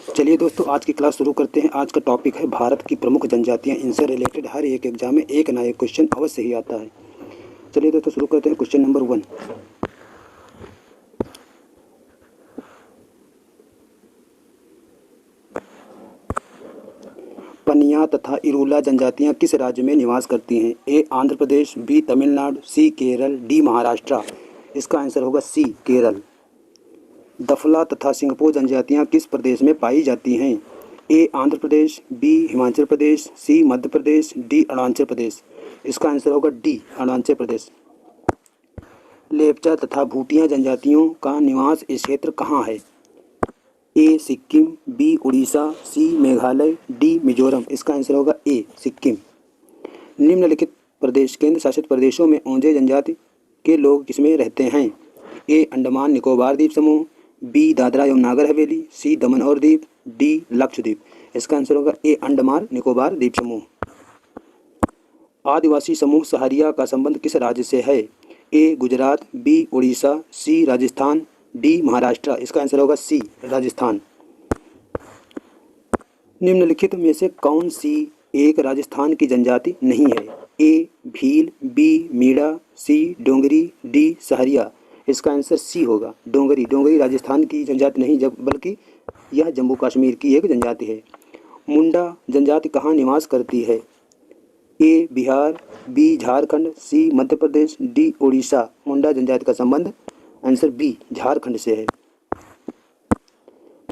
चलिए दोस्तों, आज की क्लास शुरू करते हैं। आज का टॉपिक है भारत की प्रमुख जनजातियां। इनसे रिलेटेड हर एक एग्जाम में एक ना एक क्वेश्चन अवश्य ही आता है। चलिए दोस्तों शुरू करते हैं। क्वेश्चन नंबर 1, पनिया तथा इरूला जनजातियां किस राज्य में निवास करती हैं? ए आंध्र प्रदेश, बी तमिलनाडु, सी केरल, डी महाराष्ट्र। इसका आंसर होगा सी केरल। दफला तथा सिंगपो जनजातियां किस प्रदेश में पाई जाती हैं? ए आंध्र प्रदेश, बी हिमाचल प्रदेश, सी मध्य प्रदेश, डी अरुणाचल प्रदेश। इसका आंसर होगा डी अरुणाचल प्रदेश। लेपचा तथा भूटिया जनजातियों का निवास क्षेत्र कहाँ है? ए सिक्किम, बी उड़ीसा, सी मेघालय, डी मिजोरम। इसका आंसर होगा ए सिक्किम। निम्नलिखित प्रदेश केंद्र शासित प्रदेशों में ओंजे जनजाति के लोग किसमें रहते हैं? ए अंडमान निकोबार द्वीप समूह, बी दादरा एवं नागर हवेली, सी दमन और दीव, डी लक्षद्वीप। इसका आंसर होगा ए अंडमान निकोबार द्वीप समूह। आदिवासी समूह सहारिया का संबंध किस राज्य से है? ए गुजरात, बी उड़ीसा, सी राजस्थान, डी महाराष्ट्र। इसका आंसर होगा सी राजस्थान। निम्नलिखित में से कौन सी एक राजस्थान की जनजाति नहीं है? ए भील, बी मीणा, सी डोंगरी, डी सहरिया। इसका आंसर सी होगा डोंगरी। डोंगरी राजस्थान की जनजाति नहीं, जब बल्कि यह जम्मू कश्मीर की एक जनजाति है। मुंडा जनजाति कहाँ निवास करती है? ए बिहार, बी झारखंड, सी मध्य प्रदेश, डी उड़ीसा। मुंडा जनजाति का संबंध आंसर बी झारखंड से है।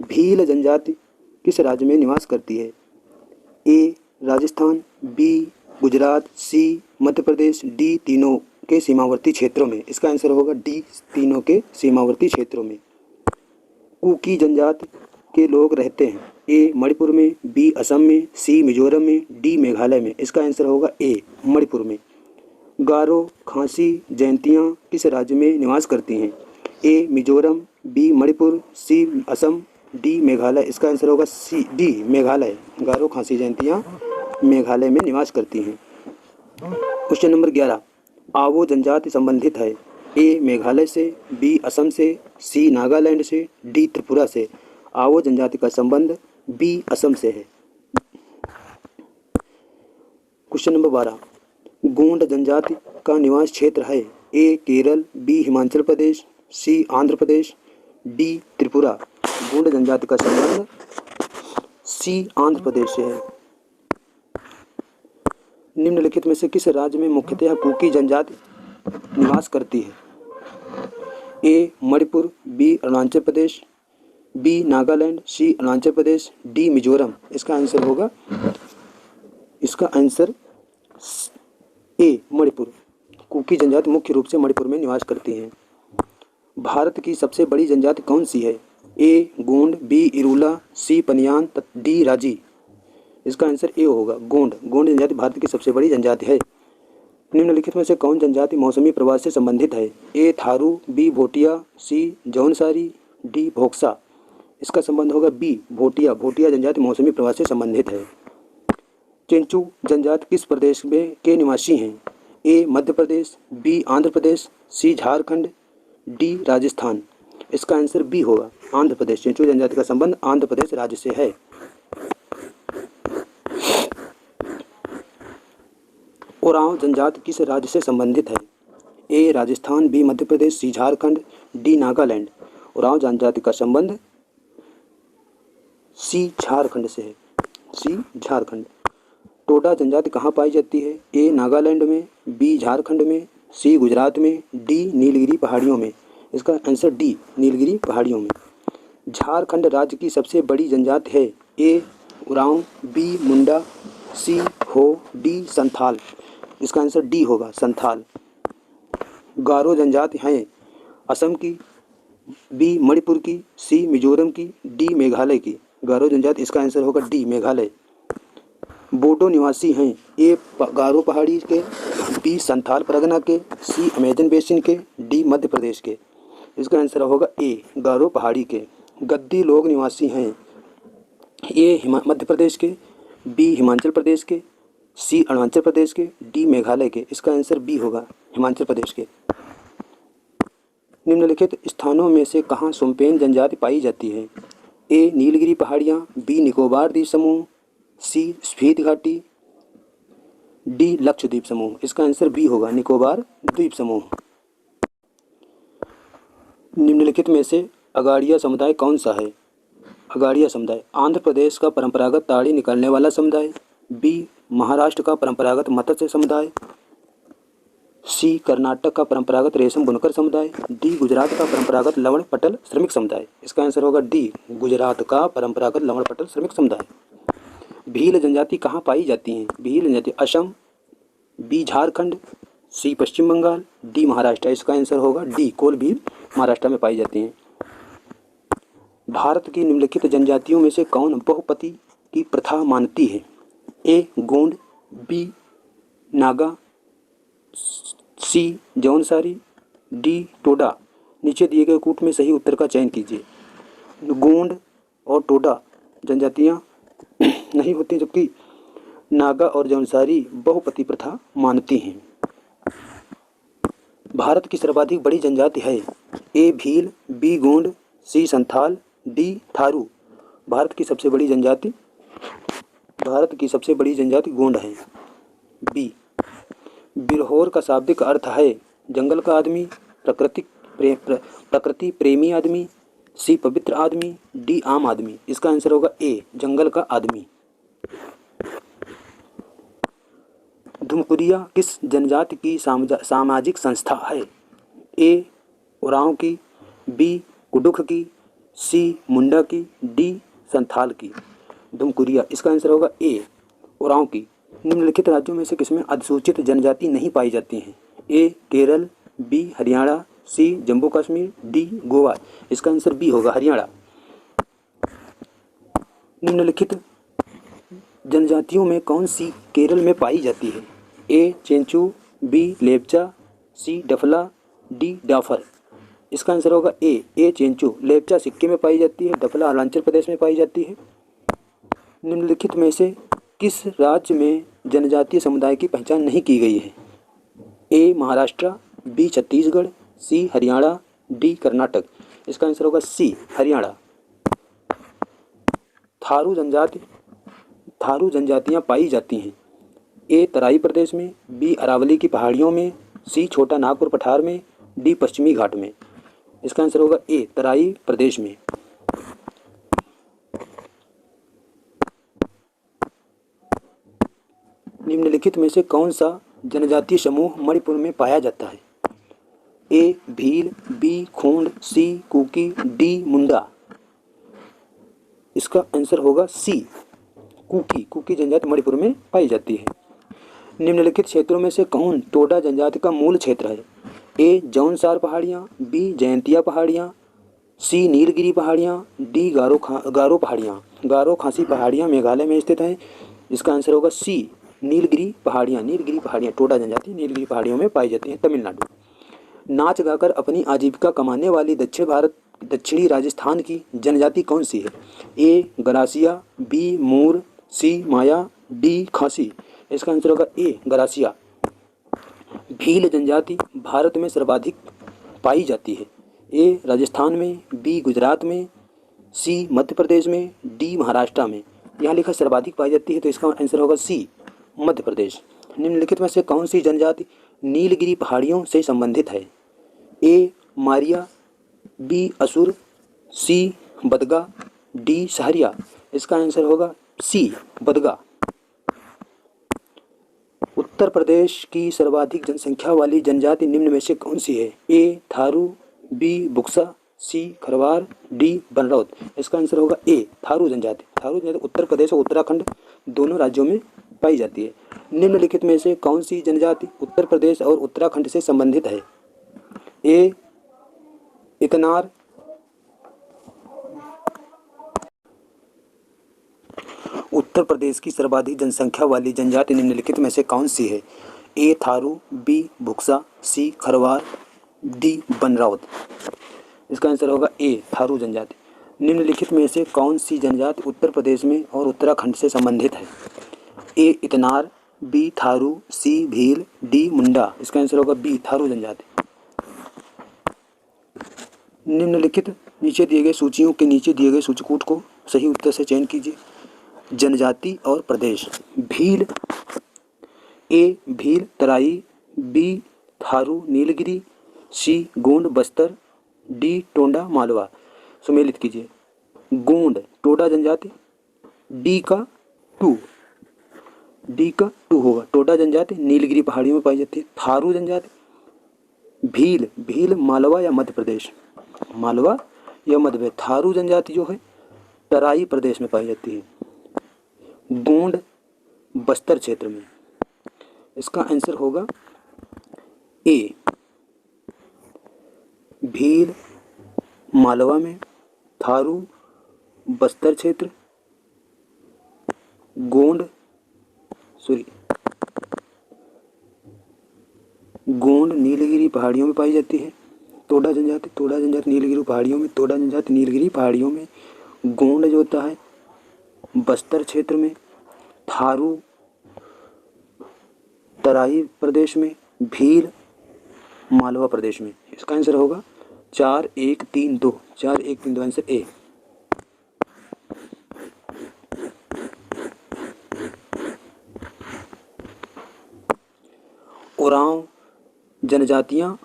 भील जनजाति किस राज्य में निवास करती है? ए राजस्थान, बी गुजरात, सी मध्य प्रदेश, डी तीनों के सीमावर्ती क्षेत्रों में। इसका आंसर होगा डी तीनों के सीमावर्ती क्षेत्रों में। कुकी जनजाति के लोग रहते हैं ए मणिपुर में, बी असम में, सी मिजोरम में, डी मेघालय में। इसका आंसर होगा ए मणिपुर में। गारो खासी जयंतियाँ किस राज्य में निवास करती हैं? ए मिजोरम, बी मणिपुर, सी असम, डी मेघालय। इसका आंसर होगा सी डी मेघालय। गारो खासी जयंतियाँ मेघालय में निवास करती हैं। क्वेश्चन नंबर 11, आवो जनजाति संबंधित है? ए मेघालय से, बी असम से, सी नागालैंड से, डी त्रिपुरा से। आवो जनजाति का संबंध बी असम से है। क्वेश्चन नंबर 12, गोंड जनजाति का निवास क्षेत्र है? ए केरल, बी हिमाचल प्रदेश, सी आंध्र प्रदेश, डी त्रिपुरा। गोंड जनजाति का संबंध सी आंध्र प्रदेश से है। निम्नलिखित में से किस राज्य में मुख्यतः कुकी जनजाति निवास करती है? ए मणिपुर, बी अरुणाचल प्रदेश, बी नागालैंड, सी अरुणाचल प्रदेश, डी मिजोरम। इसका आंसर ए मणिपुर। कुकी जनजाति मुख्य रूप से मणिपुर में निवास करती हैं। भारत की सबसे बड़ी जनजाति कौन सी है? ए गोंड, बी इरूला, सी पनियान, डी राजी। इसका आंसर ए होगा गोंड। गोंड जनजाति भारत की सबसे बड़ी जनजाति है। निम्नलिखित में से कौन जनजाति मौसमी प्रवास से संबंधित है? ए थारू, बी भोटिया, सी जौनसारी, डी भोक्सा। इसका संबंध होगा बी भोटिया। भोटिया जनजाति मौसमी प्रवास से संबंधित है। चेंचू जनजाति किस प्रदेश में के निवासी हैं? ए मध्य प्रदेश, बी आंध्र प्रदेश, सी झारखंड, डी राजस्थान। इसका आंसर बी होगा आंध्र प्रदेश। चेंचू जनजाति का संबंध आंध्र प्रदेश राज्य से है। ओरांव जनजाति किस राज्य से संबंधित है? ए राजस्थान, बी मध्य प्रदेश, सी झारखंड, डी नागालैंड। ओरांव जनजाति का संबंध सी झारखंड से है। सी झारखंड। टोडा जनजाति कहाँ पाई जाती है? ए नागालैंड में, बी झारखंड में, सी गुजरात में, डी नीलगिरी पहाड़ियों में। इसका आंसर डी नीलगिरी पहाड़ियों में। झारखंड राज्य की सबसे बड़ी जनजाति है? ए उरांव, बी मुंडा, सी हो, डी संथाल। इसका आंसर डी होगा संथाल। गारो जनजाति हैं असम की, बी मणिपुर की, सी मिजोरम की, डी मेघालय की। गारो जनजाति इसका आंसर होगा डी मेघालय। बोडो निवासी हैं? ए गारो पहाड़ी के, बी संथाल परगना के, सी अमेजन बेसिन के, डी मध्य प्रदेश के। इसका आंसर होगा ए गारो पहाड़ी के। गद्दी लोग निवासी हैं? ए मध्य प्रदेश के, बी हिमाचल प्रदेश के, सी अरुणाचल प्रदेश के, डी मेघालय के। इसका आंसर बी होगा हिमाचल प्रदेश के। निम्नलिखित स्थानों में से कहाँ सोम्पेन जनजाति पाई जाती है? ए नीलगिरी पहाड़ियाँ, बी निकोबार द्वीप समूह, सी स्फीत घाटी, डी लक्षद्वीप समूह। इसका आंसर बी होगा, निकोबार द्वीप समूह। निम्नलिखित में से अगाड़िया समुदाय कौन सा है? अगाड़िया समुदाय आंध्र प्रदेश का परंपरागत ताड़ी निकालने वाला समुदाय, बी महाराष्ट्र का परंपरागत मत्स्य समुदाय, सी कर्नाटक का परंपरागत रेशम बुनकर समुदाय, डी गुजरात का परंपरागत लवण पटल श्रमिक समुदाय। इसका आंसर होगा डी, गुजरात का परंपरागत लवण पटल श्रमिक समुदाय। भील जनजाति कहाँ पाई जाती हैं? भील जनजाति असम, बी झारखंड, सी पश्चिम बंगाल, डी महाराष्ट्र। इसका आंसर होगा डी, कोल भील महाराष्ट्र में पाई जाती हैं। भारत की निम्नलिखित जनजातियों में से कौन बहुपति की प्रथा मानती है? ए गोंड, बी नागा, सी जौनसारी, डी टोडा। नीचे दिए गए कूट में सही उत्तर का चयन कीजिए। गोंड और टोडा जनजातियाँ नहीं होती, जबकि नागा और जौनसारी बहुपति प्रथा मानती हैं। भारत की सर्वाधिक बड़ी जनजाति है? ए भील, बी गोंड, सी संथाल, डी थारू। भारत की सबसे बड़ी जनजाति गोंड है। बी बिरहोर का शाब्दिक अर्थ है जंगल का आदमी, प्रकृति प्रेमी आदमी, सी पवित्र आदमी, डी आम आदमी। इसका आंसर होगा ए, जंगल का आदमी। धुमकुरिया किस जनजाति की सामाजिक संस्था है? ए उरांव की, बी कुडुख की, सी मुंडा की, डी संथाल की। धुमकुरिया, इसका आंसर होगा ए, उरांव की। निम्नलिखित राज्यों में से किसमें अधिसूचित जनजाति नहीं पाई जाती हैं? ए केरल, बी हरियाणा, सी जम्मू कश्मीर, डी गोवा। इसका आंसर बी होगा, हरियाणा। निम्नलिखित जनजातियों में कौन सी केरल में पाई जाती है? ए चेंचू, बी लेप्चा, सी डफला, डी डाफर। इसका आंसर होगा ए चेंचू। लेप्चा सिक्किम में पाई जाती है, डफला अरुणाचल प्रदेश में पाई जाती है। निम्नलिखित में से किस राज्य में जनजातीय समुदाय की पहचान नहीं की गई है? ए महाराष्ट्र, बी छत्तीसगढ़, सी हरियाणा, डी कर्नाटक। इसका आंसर होगा सी, हरियाणा। थारू जनजातियाँ पाई जाती हैं? ए तराई प्रदेश में, बी अरावली की पहाड़ियों में, सी छोटा नागपुर पठार में, डी पश्चिमी घाट में। इसका आंसर होगा ए, तराई प्रदेश में। निम्नलिखित में से कौन सा जनजातीय समूह मणिपुर में पाया जाता है? ए भील, बी खोंड, सी कुकी, डी मुंडा। इसका आंसर होगा सी, कुकी जनजाति मणिपुर में पाई जाती है। निम्नलिखित क्षेत्रों में से कौन टोडा जनजाति का मूल क्षेत्र है? ए जौनसार पहाड़ियाँ, बी जयंतिया पहाड़ियाँ, सी नीलगिरी पहाड़ियाँ, डी गारो पहाड़ियाँ। गारो खासी पहाड़ियाँ मेघालय में स्थित हैं। इसका आंसर होगा सी, नीलगिरी पहाड़ियाँ टोडा जनजाति नीलगिरी पहाड़ियों में पाई जाती हैं, तमिलनाडु। नाच गाकर अपनी आजीविका कमाने वाली दक्षिणी राजस्थान की जनजाति कौन सी है? ए गरासिया, बी मूर, सी माया, डी खासी। इसका आंसर होगा ए, गरासिया। भील जनजाति भारत में सर्वाधिक पाई जाती है? ए राजस्थान में, बी गुजरात में, सी मध्य प्रदेश में, डी महाराष्ट्र में। यहाँ लिखा सर्वाधिक पाई जाती है, तो इसका आंसर होगा सी, मध्य प्रदेश। निम्नलिखित में से कौन सी जनजाति नीलगिरी पहाड़ियों से संबंधित है? ए मारिया, बी असुर, सी बदगा, डी सहरिया। इसका आंसर होगा सी, बदगा। उत्तर प्रदेश की सर्वाधिक जनसंख्या वाली जनजाति निम्न में से कौन सी है? ए थारू, बी बुक्सा, सी खरवार, डी बनरौत। इसका आंसर होगा ए, थारू जनजाति। थारू जनजाति उत्तर प्रदेश और उत्तराखंड दोनों राज्यों में पाई जाती है। निम्नलिखित में से कौन सी जनजाति उत्तर प्रदेश और उत्तराखंड से संबंधित है? ए इतनार, उत्तर प्रदेश की सर्वाधिक जनसंख्या वाली जनजाति निम्नलिखित में से कौन सी है? ए थारू, बी भुक्सा, सी खरवार, डी बनरावत। इसका आंसर होगा ए, थारू जनजाति। निम्नलिखित में से कौन सी जनजाति उत्तर प्रदेश में और उत्तराखंड से संबंधित है? ए इतनार, बी थारू, सी भील, डी मुंडा। इसका आंसर होगा बी, थारू जनजाति। निम्नलिखित नीचे दिए गए सूचियों के नीचे दिए गए सूचकूट को सही उत्तर से चयन कीजिए। जनजाति और प्रदेश। भील, ए भील तराई, बी थारू नीलगिरी, सी गोंड बस्तर, डी टोंडा मालवा। सुमेलित कीजिए। गोंड टोडा जनजाति, डी का टू होगा। टोडा जनजाति नीलगिरी पहाड़ियों में पाई जाती है। थारू जनजाति, भील मालवा या मध्य प्रदेश, मालवा या मध्य प्रदेश। थारू जनजाति जो है तराई प्रदेश में पाई जाती है। गोंड बस्तर क्षेत्र में। इसका आंसर होगा ए, भील मालवा में, थारू बस्तर क्षेत्र, गोंड नीलगिरी पहाड़ियों में पाई जाती है। टोडा जनजाति नीलगिरी पहाड़ियों में, टोडा जनजाति नीलगिरी पहाड़ियों में। गोंड जो होता है बस्तर क्षेत्र में, थारू तराई प्रदेश में, भील मालवा प्रदेश में। इसका आंसर होगा 4 1 3 2, 4 1 3 2 आंसर ए। ओरांव जनजातियाँ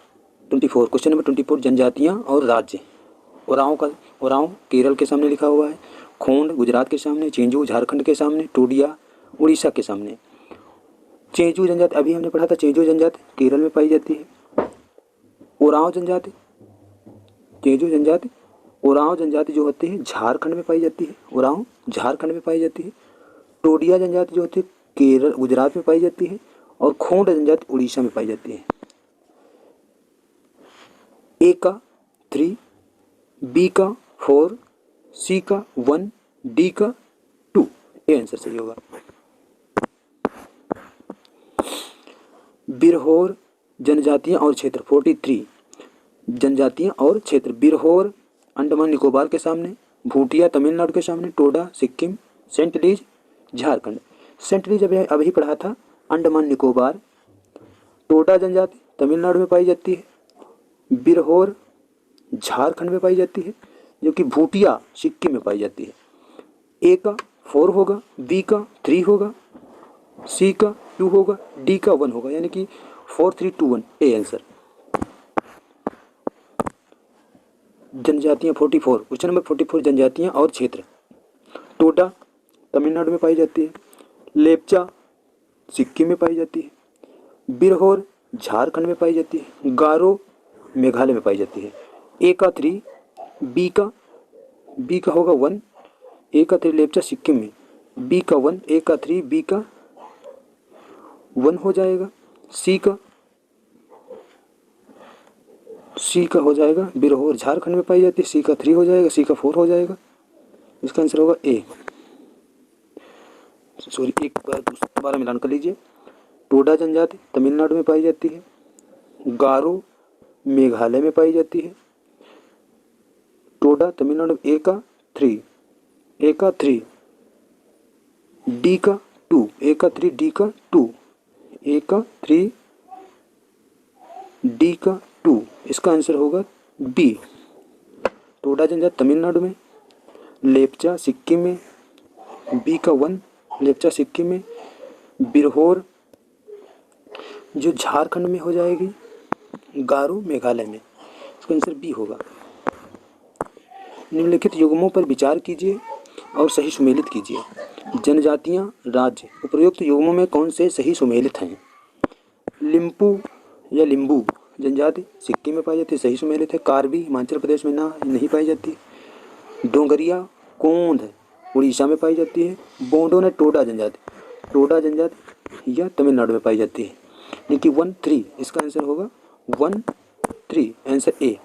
24, क्वेश्चन नंबर 24, जनजातियाँ और राज्य। ओरांव केरल के सामने लिखा हुआ है, खोंड गुजरात के सामने, चेंजू झारखंड के सामने, टोडिया उड़ीसा के सामने। चेंजू जनजाति अभी हमने पढ़ा था, चेंजू जनजाति केरल में पाई जाती है। ओरांव जनजाति जो होती है झारखंड में पाई जाती है। ओरांव झारखंड में पाई जाती है। टोडिया जनजाति जो होती है केरल गुजरात में पाई जाती है। और खोंड जनजाति उड़ीसा में पाई जाती है। ए का 3, बी का 4, सी का 1, डी का 2, ये आंसर सही होगा। बिरहोर जनजातियां और क्षेत्र 43, जनजातियां और क्षेत्र। बिरहोर अंडमान निकोबार के सामने, भूटिया तमिलनाडु के सामने, टोडा सिक्किम, सेंट लीज झारखंड। सेंट लीज अभी पढ़ा था अंडमान निकोबार। टोडा जनजाति तमिलनाडु में पाई जाती है। बिरहोर झारखंड में पाई जाती है, जो कि भूटिया सिक्किम में पाई जाती है। ए का 4 होगा, बी का 3 होगा, सी का 2 होगा, डी का 1 होगा, यानी कि 4 3 2 1 ए आंसर। जनजातियां 44, क्वेश्चन नंबर 44, जनजातियां और क्षेत्र। टोडा तमिलनाडु में पाई जाती है। लेप्चा सिक्किम में पाई जाती है। बिरहोर झारखंड में पाई जाती है। गारो मेघालय में पाई जाती है। ए का 3, बी का होगा 1, ए का 3 लेप्चा सिक्किम में, बी का 1, ए का 3, बी का 1 हो जाएगा। सी का हो जाएगा बिरहोर झारखंड में पाई जाती है, सी का 3 हो जाएगा, सी का 4 हो जाएगा। इसका आंसर होगा ए। सॉरी, एक बार दोबारा मिलान कर लीजिए। टोडा जनजाति तमिलनाडु में पाई जाती है। गारो मेघालय में पाई जाती है। टोडा तमिलनाडु, ए का 3, डी का 2, ए का 3, डी का 2, ए का 3, डी का 2। इसका आंसर होगा बी। टोडा जनजाति तमिलनाडु में, लेप्चा सिक्किम में, बी का 1 लेप्चा सिक्किम में। बिरहोर जो झारखंड में हो जाएगी, गारो मेघालय में। इसका आंसर बी होगा। निम्नलिखित युग्मों पर विचार कीजिए और सही सुमेलित कीजिए। जनजातियां राज्य, उपर्युक्त युग्मों में कौन से सही सुमेलित हैं? लिम्पू या लिम्बू जनजाति सिक्किम में पाई जाती है, सही सुमेलित है। कार्बी हिमाचल प्रदेश में नहीं पाई जाती। डोंगरिया कोंध उड़ीसा में पाई जाती है। बोंडो ने टोडा जनजाति या तमिलनाडु में पाई जाती है। यानी कि 1 3, इसका आंसर होगा 1 3, आंसर ए।